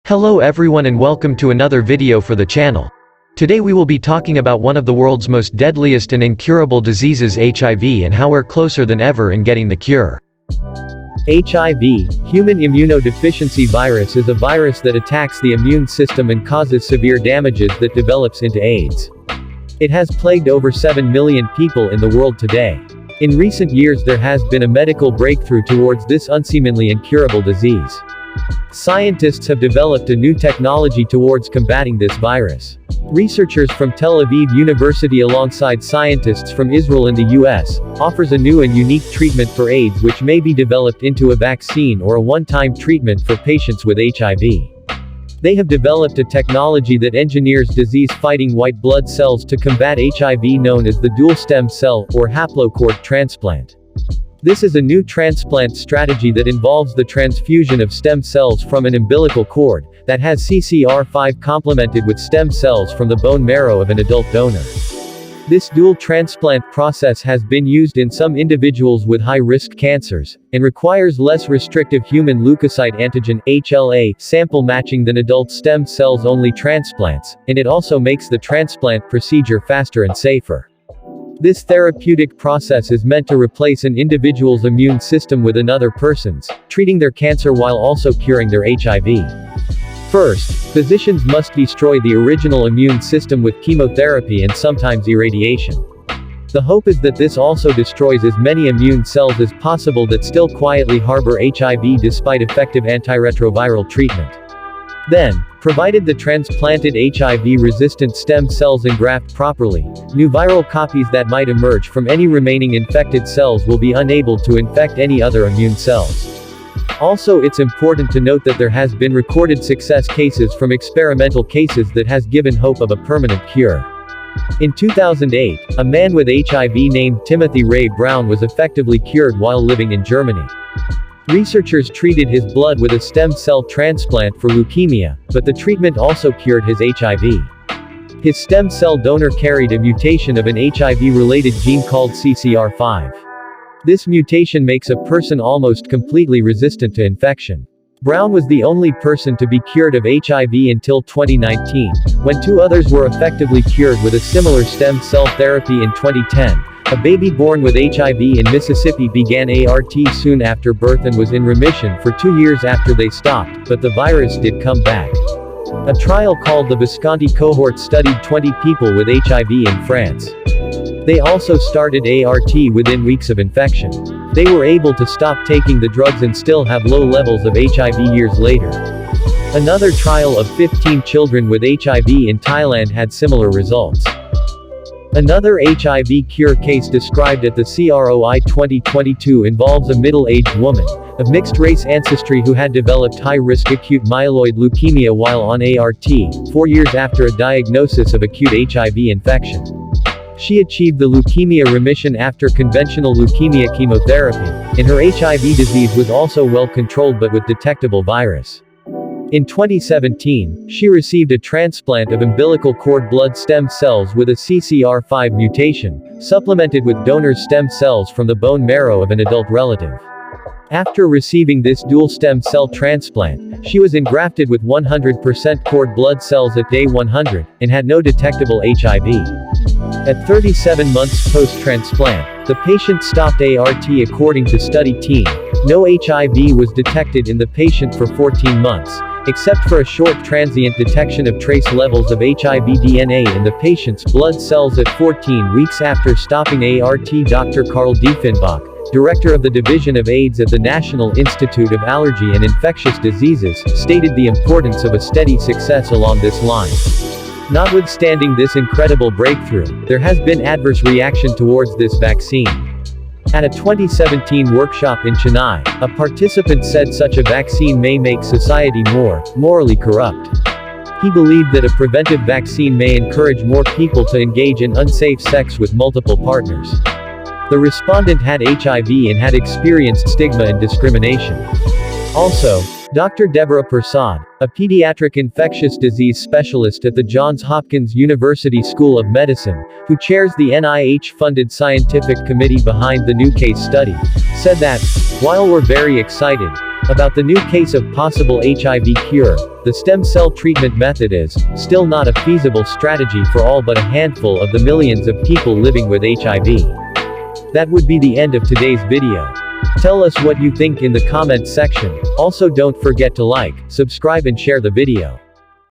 Hello everyone and welcome to another video for the channel. Today we will be talking about one of the world's most deadliest and incurable diseases, HIV, and how we're closer than ever in getting the cure. HIV, human immunodeficiency virus, is a virus that attacks the immune system and causes severe damages that develops into AIDS. It has plagued over 7 million people in the world today. In recent years there has been a medical breakthrough towards this unseemingly incurable disease. Scientists have developed a new technology towards combating this virus. Researchers from Tel Aviv University alongside scientists from Israel and the US, offers a new and unique treatment for AIDS which may be developed into a vaccine or a one-time treatment for patients with HIV. They have developed a technology that engineers disease-fighting white blood cells to combat HIV known as the dual stem cell, or haplocord transplant. This is a new transplant strategy that involves the transfusion of stem cells from an umbilical cord, that has CCR5 complemented with stem cells from the bone marrow of an adult donor. This dual transplant process has been used in some individuals with high-risk cancers, and requires less restrictive human leukocyte antigen HLA sample matching than adult stem cells-only transplants, and it also makes the transplant procedure faster and safer. This therapeutic process is meant to replace an individual's immune system with another person's, treating their cancer while also curing their HIV. First, physicians must destroy the original immune system with chemotherapy and sometimes irradiation. The hope is that this also destroys as many immune cells as possible that still quietly harbor HIV despite effective antiretroviral treatment. Then, provided the transplanted HIV-resistant stem cells engraft properly, new viral copies that might emerge from any remaining infected cells will be unable to infect any other immune cells. Also, it's important to note that there has been recorded success cases from experimental cases that has given hope of a permanent cure. In 2008, a man with HIV named Timothy Ray Brown was effectively cured while living in Germany. Researchers treated his blood with a stem cell transplant for leukemia, but the treatment also cured his HIV. His stem cell donor carried a mutation of an HIV-related gene called CCR5. This mutation makes a person almost completely resistant to infection. Brown was the only person to be cured of HIV until 2019, when two others were effectively cured with a similar stem cell therapy in 2010. A baby born with HIV in Mississippi began ART soon after birth and was in remission for 2 years after they stopped, but the virus did come back. A trial called the Visconti cohort studied 20 people with HIV in France. They also started ART within weeks of infection. They were able to stop taking the drugs and still have low levels of HIV years later. Another trial of 15 children with HIV in Thailand had similar results. Another HIV cure case described at the CROI 2022 involves a middle-aged woman, of mixed-race ancestry who had developed high-risk acute myeloid leukemia while on ART, 4 years after a diagnosis of acute HIV infection. She achieved the leukemia remission after conventional leukemia chemotherapy, and her HIV disease was also well controlled but with detectable virus. In 2017, she received a transplant of umbilical cord blood stem cells with a CCR5 mutation, supplemented with donor stem cells from the bone marrow of an adult relative. After receiving this dual stem cell transplant, she was engrafted with 100% cord blood cells at day 100, and had no detectable HIV. At 37 months post-transplant, the patient stopped ART according to study team. No HIV was detected in the patient for 14 months, except for a short transient detection of trace levels of HIV DNA in the patient's blood cells at 14 weeks after stopping ART. Dr. Karl Diefenbach, director of the Division of AIDS at the National Institute of Allergy and Infectious Diseases, stated the importance of a steady success along this line. Notwithstanding this incredible breakthrough, there has been adverse reaction towards this vaccine. At a 2017 workshop in Chennai, a participant said such a vaccine may make society more morally corrupt. He believed that a preventive vaccine may encourage more people to engage in unsafe sex with multiple partners. The respondent had HIV and had experienced stigma and discrimination. Also, Dr. Deborah Prasad, a pediatric infectious disease specialist at the Johns Hopkins University School of Medicine, who chairs the NIH-funded scientific committee behind the new case study, said that, while we're very excited, About the new case of possible HIV cure, the stem cell treatment method is still not a feasible strategy for all but a handful of the millions of people living with HIV. That would be the end of today's video. Tell us what you think in the comments section. Also don't forget to like, subscribe and share the video.